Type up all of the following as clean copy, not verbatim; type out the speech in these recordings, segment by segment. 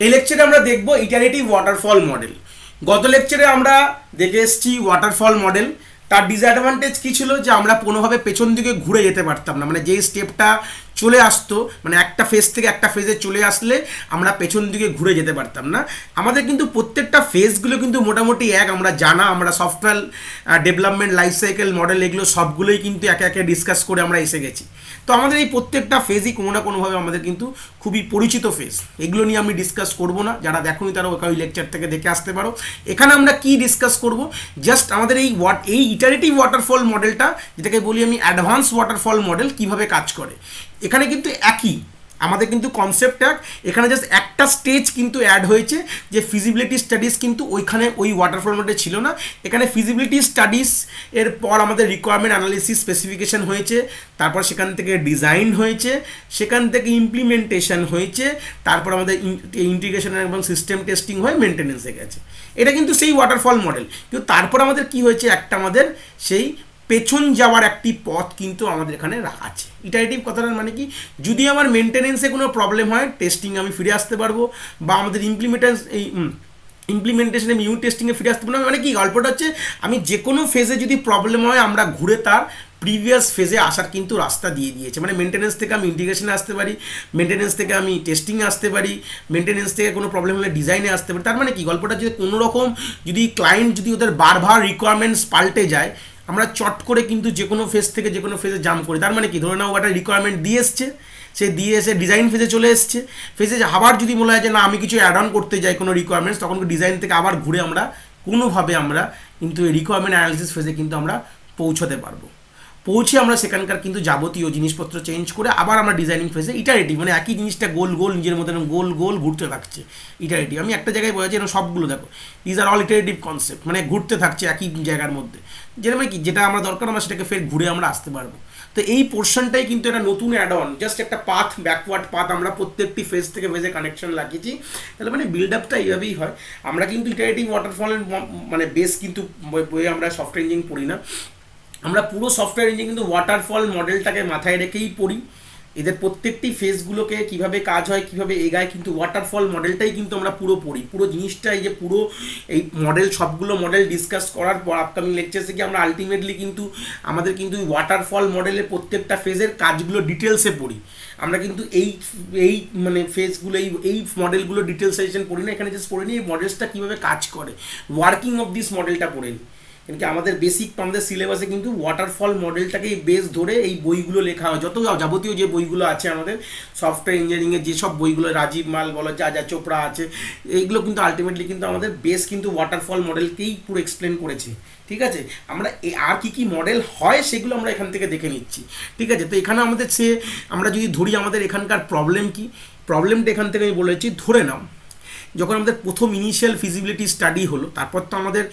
এই লেকচারে আমরা দেখব ইটারেটিভ ওয়াটারফল মডেল। গত লেকচারে আমরা দেখে এসেছি ওয়াটারফল মডেল। তার ডিসঅ্যাডভান্টেজ কী ছিল, যে আমরা কোনোভাবে পেছন দিকে ঘুরে যেতে পারতাম না, মানে যেই স্টেপটা চলে আসতো, মানে একটা ফেজ থেকে একটা ফেজে চলে আসলে আমরা পেছন দিকে ঘুরে যেতে পারতাম না। আমাদের কিন্তু প্রত্যেকটা ফেজগুলো কিন্তু মোটামুটি এক, আমরা জানা, আমরা software development life cycle model এগুলো সবগুলোই কিন্তু একে একে ডিসকাস করে আমরা এসে গেছি। তো আমাদের এই প্রত্যেকটা ফেজই কোনো না কোনোভাবে আমাদের কিন্তু খুবই পরিচিত ফেজ। এগুলো নিয়ে আমি ডিসকাস করব না, যারা দেখোনি তারা ওই লেকচার থেকে দেখে আসতে পারো। এখানে আমরা কি ডিসকাস করব, জাস্ট আমাদের এই ইটারেটিভ ওয়াটারফল মডেলটা, যেটাকে বলি আমি অ্যাডভান্স ওয়াটারফল মডেল, কিভাবে কাজ করে। এখানে কিন্তু একই, আমাদের কিন্তু কনসেপ্ট এক, এখানে জাস্ট একটা স্টেজ কিন্তু অ্যাড হয়েছে, যে ফিজিবিলিটি স্টাডিজ কিন্তু ওইখানে ওই ওয়াটারফল মডেল ছিল না। এখানে ফিজিবিলিটি স্টাডিজ এর পর আমাদের রিকোয়ারমেন্ট অ্যানালিসিস স্পেসিফিকেশন হয়েছে, তারপর সেখান থেকে ডিজাইন হয়েছে, সেখান থেকে ইমপ্লিমেন্টেশন হয়েছে, তারপর আমাদের ইন্টিগ্রেশন এবং সিস্টেম টেস্টিং হয়ে মেনটেনেন্সে গেছে। এটা কিন্তু সেই ওয়াটারফল মডেল, কিন্তু তারপর আমাদের কি হয়েছে, একটা আমাদের সেই পেছন যাওয়ার একটি পথ কিন্তু আমাদের এখানে রাখা আছে। ইটারেটিভ কথাটার মানে কি, যদি আমার মেনটেনেন্সে কোনো প্রবলেম হয়, টেস্টিং আমি ফিরে আসতে পারবো, বা আমাদের ইমপ্লিমেন্টেশনে ইউনিট টেস্টিংয়ে ফিরে আসতে পারবো। মানে কি, গল্পটা হচ্ছে আমি যে কোনো ফেজে যদি প্রবলেম হয়, আমরা ঘুরে তার প্রিভিয়াস ফেজে আসার কিন্তু রাস্তা দিয়ে দিয়েছে। মানে মেনটেনেন্স থেকে আমি ইন্টিগ্রেশনে আসতে পারি, মেনটেনেন্স থেকে আমি টেস্টিংয়ে আসতে পারি, মেনটেনেন্স থেকে কোনো প্রবলেম হলে ডিজাইনে আসতে পারি। তার মানে কি, গল্পটা যদি কোনো রকম যদি ক্লায়েন্ট যদি ওদের বারবার রিকোয়ারমেন্টস পাল্টে যায়, আমরা চট করে কিন্তু যে কোনো ফেজ থেকে যে কোনো ফেজে জাম্প করি। তার মানে কি, ধরে নাও একটা রিকোয়ারমেন্ট দিয়ে এসছে, সে দিয়ে এসে ডিজাইন ফেজে চলে এসছে, ফেজে আবার যদি মনে হয় যে না আমি কিছু অ্যাড অন করতে যাই কোনো রিকোয়ারমেন্টস, তখন ডিজাইন থেকে আবার ঘুরে আমরা কোনোভাবে আমরা কিন্তু এই রিকোয়ারমেন্ট অ্যানালিসিস ফেজে কিন্তু আমরা পৌঁছতে পারবো। পৌঁছে আমরা সেখানকার কিন্তু যাবতীয় জিনিসপত্র চেঞ্জ করে আবার আমরা ডিজাইনিং ফেজে ইটারেটিভ, মানে একই জিনিসটা গোল গোল নিজের মধ্যে গোল গোল ঘুরতে থাকছে। ইটারেটিভ আমি একটা জায়গায় বলেছি, সবগুলো দেখো these are all iterative concept, মানে ঘুরতে থাকছে একই জায়গার মধ্যে, যেটা মানে কি, যেটা আমরা দরকার আমরা সেটাকে ফের ঘুরে আমরা আসতে পারবো। তো এই পোর্শনটাই কিন্তু একটা নতুন অ্যাড অন, জাস্ট একটা পাথ, ব্যাকওয়ার্ড পাথ আমরা প্রত্যেকটি ফেজ থেকে ফেজে কানেকশন লাগিয়েছি। তাহলে মানে বিল্ড আপটা এইভাবেই হয়। আমরা কিন্তু ইটারেটিভ ওয়াটারফলের মানে বেস কিন্তু বইয়ে আমরা সফটওয়্যার ইঞ্জিনিয়ারিং পড়ি না, আমরা পুরো সফটওয়্যার ইঞ্জিনিয়ারিং কিন্তু ওয়াটারফল মডেলটাকে মাথায় রেখেই পড়ি। এদের প্রত্যেকটি ফেজগুলোকে কীভাবে কাজ হয়, কীভাবে এগায়, কিন্তু ওয়াটারফল মডেলটাই কিন্তু আমরা পুরো পড়ি। পুরো জিনিসটাই যে পুরো এই মডেল, সবগুলো মডেল ডিসকাস করার পর আপকামিং লেকচার্সে গিয়ে আমরা আলটিমেটলি কিন্তু আমাদের কিন্তু ওয়াটারফল মডেলের প্রত্যেকটা ফেজের কাজগুলো ডিটেলসে পড়ি। আমরা কিন্তু এই মানে ফেজগুলো এই মডেলগুলো ডিটেলস সেশন পড়ি না, এখানে জাস্ট পড়ে নিই এই মডেলসটা কীভাবে কাজ করে, ওয়ার্কিং অফ দিস মডেলটা পড়ে নিই। কিন্তু আমাদের বেসিক আমাদের সিলেবাসে কিন্তু ওয়াটারফল মডেলটাকে বেস ধরে এই বইগুলো লেখা হয়, যত যাবতীয় যে বইগুলো আছে আমাদের সফটওয়্যার ইঞ্জিনিয়ারিংয়ের যেসব বইগুলো, রাজীব মাল বলো, যা যা চোপড়া আছে, এইগুলো কিন্তু আলটিমেটলি কিন্তু আমাদের বেস কিন্তু ওয়াটারফল মডেলকেই পুরো এক্সপ্লেন করেছে। ঠিক আছে, আমরা আর কি কি মডেল হয় সেগুলো আমরা এখান থেকে দেখে নিচ্ছি। ঠিক আছে, তো এখানে আমাদের আমরা যদি ধরি আমাদের এখানকার প্রবলেম কি, প্রবলেমটা এখান থেকে আমি বলেছি। ধরে নাও যখন আমাদের প্রথম ইনিশিয়াল ফিজিবিলিটি স্টাডি হলো, তারপর তো আমাদের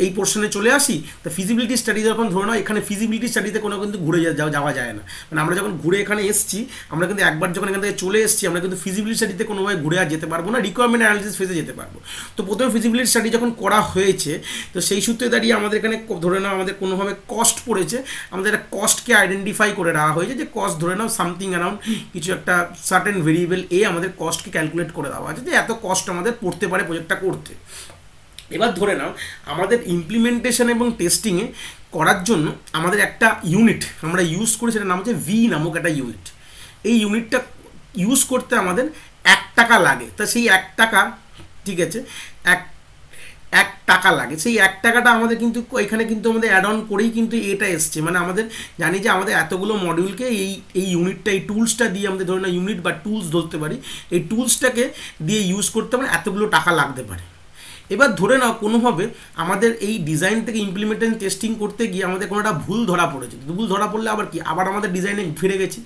এই পোর্শনে চলে আসি। তো ফিজিবিলিটি স্টাডি যখন ধরে নাও, এখানে ফিজিবিলিটি স্টাডিতে কোনো কিন্তু ঘুরে যাওয়া যায় না, মানে আমরা যখন ঘুরে এখানে এসেছি, আমরা কিন্তু একবার যখন এখান থেকে চলে এসেছি, আমরা কিন্তু ফিজিবিলিটি স্টাডিতে কোনোভাবে ঘুরে আর যেতে পারবো না, রিকোয়ারমেন্ট অ্যানালিসিস ফেজে যেতে পারবো। তো প্রথমে ফিজিবিলিটি স্টাডি যখন করা হয়েছে, তো সেই সূত্রে দাঁড়িয়ে আমাদের এখানে ধরে নাও আমাদের কোনোভাবে কস্ট পড়েছে, আমাদের একটা কস্টকে আইডেন্টিফাই করে রাখা হয়েছে, যে কস্ট ধরে নাও সামথিং অ্যারাউন্ড কিছু একটা সার্টেন ভেরিয়েবল আমাদের কস্টকে ক্যালকুলেট করে দেওয়া আছে, যে এত কস্ট আমাদের পড়তে পারে প্রজেক্টটা করতে। এবার ধরে নাও আমাদের ইমপ্লিমেন্টেশন এবং টেস্টিংয়ে করার জন্য আমাদের একটা ইউনিট আমরা ইউজ করি, সেটার নাম হচ্ছে ভি নামক একটা ইউনিট। এই ইউনিটটা ইউজ করতে আমাদের 1 টাকা লাগে। তা সেই 1 টাকা, ঠিক আছে, এক টাকা লাগে। সেই 1 টাকাটা আমাদের কিন্তু এখানে কিন্তু আমাদের অ্যাড অন করেই কিন্তু এটা এসছে, মানে আমাদের জানি যে আমাদের এতগুলো মডিউলকে এই ইউনিটটা, এই টুলসটা দিয়ে আমাদের ধরে না ইউনিট বা টুলস ধরতে পারি, এই টুলসটাকে দিয়ে ইউজ করতে পারে এতগুলো টাকা লাগতে পারে। এবার ধরে নাও কোনোভাবে আমাদের এই ডিজাইন থেকে ইমপ্লিমেন্টেশন টেস্টিং করতে গিয়ে আমাদের কোনো একটা ভুল ধরা পড়েছে। ভুল ধরা পড়লে আবার কি, আবার আমাদের ডিজাইনে ফিরে গেছি।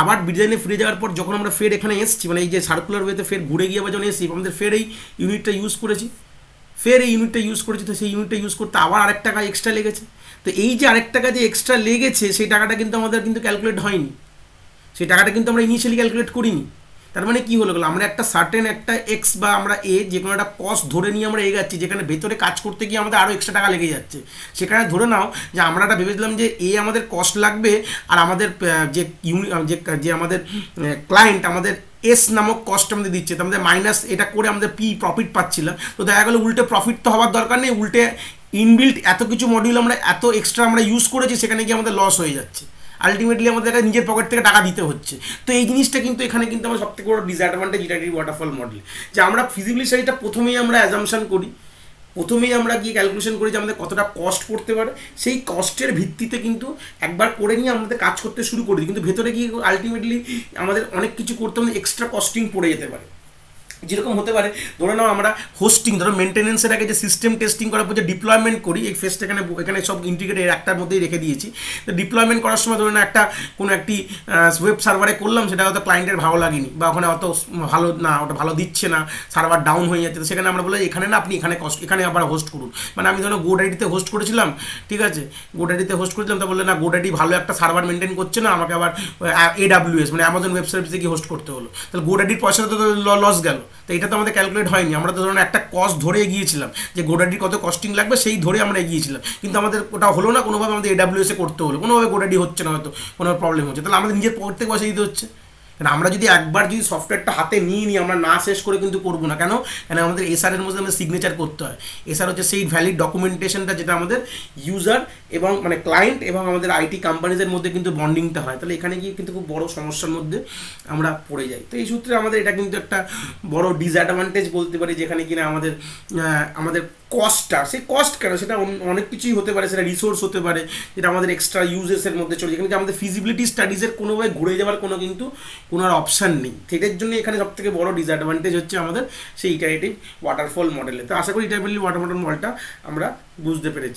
আবার ডিজাইনে ফিরে যাওয়ার পর যখন আমরা ফের এখানে এসেছি, মানে এই যে সার্কুলার ওয়েতে ফের ঘুরে গিয়ে আবার যখন এসেছি, আমাদের ফের এই ইউনিটটা ইউজ করেছি, তো সেই ইউনিটটা ইউজ করতে আবার আরেক টাকা এক্সট্রা লেগেছে। তো এই যে আরেক টাকা যে এক্সট্রা লেগেছে, সেই টাকাটা কিন্তু আমাদের কিন্তু ক্যালকুলেট হয়নি, সেই টাকাটা কিন্তু আমরা ইনিশিয়ালি ক্যালকুলেট করিনি। তার মানে কী হলো, আমরা একটা সার্টেন একটা এক্স বা আমরা যে কোনো একটা কস্ট ধরে নিয়ে আমরা এগাচ্ছি, যেখানে ভেতরে কাজ করতে গিয়ে আমাদের আরও এক্সট্রা টাকা লেগে যাচ্ছে। সেখানে ধরে নাও যে আমরা একটা ভেবেছিলাম যে আমাদের কস্ট লাগবে, আর আমাদের যে আমাদের ক্লায়েন্ট আমাদের এস নামক কস্ট আমাদের দিচ্ছে, তো আমাদের মাইনাস এটা করে আমাদের পি প্রফিট পাচ্ছিলাম। তো দেখা গেলো উল্টে প্রফিট তো হওয়ার দরকার নেই, উল্টে ইনবিল্ট এত কিছু মডিউল আমরা এত এক্সট্রা আমরা ইউজ করেছি, সেখানে গিয়ে আমাদের লস হয়ে যাচ্ছে, আলটিমেটলি আমাদের নিজের পকেট থেকে টাকা দিতে হচ্ছে। তো এই জিনিসটা কিন্তু এখানে কিন্তু আমার সবথেকে বড় ডিসঅ্যাডভান্টেজ ইটারেটিভ ওয়াটারফল মডেল, যে আমরা ফিজিবিলিটি স্টাডিটা প্রথমেই আমরা অ্যাজাম্পশন করি, প্রথমেই আমরা গিয়ে ক্যালকুলেশন করি যে আমাদের কতটা কস্ট পড়তে পারে, সেই কস্টের ভিত্তিতে কিন্তু একবার করে নিয়ে আমাদের কাজ করতে শুরু করি, কিন্তু ভেতরে গিয়ে আলটিমেটলি আমাদের অনেক কিছু করতে হবে, এক্সট্রা কস্টিং পড়ে যেতে পারে। যেরকম হতে পারে ধরে নাও আমরা হোস্টিং, ধরো মেনটেন্যান্সের আগে যে সিস্টেম টেস্টিং করার পর যে ডিপ্লয়মেন্ট করি, এই ফেসটা এখানে সব ইন্টিগ্রেটেড একটার মধ্যেই রেখে দিয়েছি। তো ডিপ্লয়মেন্ট করার সময় ধরে নাও কোনো একটি ওয়েব সার্ভারে করলাম, সেটা হয়তো ক্লায়েন্টের ভালো লাগেনি, বা ওখানে অত ভালো না, ওটা ভালো দিচ্ছে না, সার্ভার ডাউন হয়ে যাচ্ছে, তো সেখানে আমরা বলে এখানে না, আপনি এখানে আবার হোস্ট করুন। মানে আমি ধরো গোডাডিতে হোস্ট করেছিলাম, ঠিক আছে, গোডাডিতে হোস্ট করেছিলাম, তা বললে না গোডাডি ভালো একটা সার্ভার মেনটেন করছে না, আমাকে আবার AWS মানে অ্যামাজন ওয়েব সার্ভিসে গিয়ে হোস্ট করতে হলো, তাহলে গোডাডির পয়সাটা তো লস গেল। তো এটা তো আমাদের ক্যালকুলেট হয়নি, আমরা তো ধরুন একটা কস্ট ধরে এগিয়েছিলাম যে গোডাডির কত কস্টিং লাগবে সেই ধরে আমরা এগিয়েছিলাম, কিন্তু আমাদের ওটা হলো না, কোনোভাবে আমাদের AWS করতে হলো, কোনোভাবে গোডাডি হচ্ছে না, হয়তো কোনো প্রবলেম হচ্ছে, তাহলে আমাদের নিজের পকেট থেকে পয়সা দিতে হচ্ছে। কারণ আমরা যদি একবার যদি সফটওয়্যারটা হাতে নিয়ে নিই, আমরা না শেষ করে কিন্তু করবো না। কেন? কেন আমাদের এসআরের মধ্যে আমাদের সিগনেচার করতে হয়। এসআর হচ্ছে সেই ভ্যালিড ডকুমেন্টেশনটা যেটা আমাদের ইউজার এবং মানে ক্লায়েন্ট এবং আমাদের আইটি কোম্পানিজের মধ্যে কিন্তু বন্ডিংটা হয়, তাহলে এখানে গিয়ে কিন্তু খুব বড় সমস্যার মধ্যে আমরা পড়ে যাই। তো এই সূত্রে আমাদের এটা কিন্তু একটা বড় ডিসঅ্যাডভান্টেজ বলতে পারি, যেখানে কিনা আমাদের কস্টটা, সেই কস্ট কেন, সেটা অনেক কিছুই হতে পারে, সেটা রিসোর্স হতে পারে, যেটা আমাদের এক্সট্রা ইউজেসের মধ্যে চলে, যেখানে আমাদের ফিজিবিলিটি স্টাডিজের কোনোভাবে ঘুরে যাওয়ার কোনো আর অপশান নেই। সেটার জন্য এখানে সবথেকে বড় ডিসঅ্যাডভান্টেজ হচ্ছে আমাদের সেই ইটারেটিভ ওয়াটারফল মডেলে। তো আশা করি ইটারেটিভ ওয়াটারফল মডেলটা আমরা বুঝতে পেরেছি।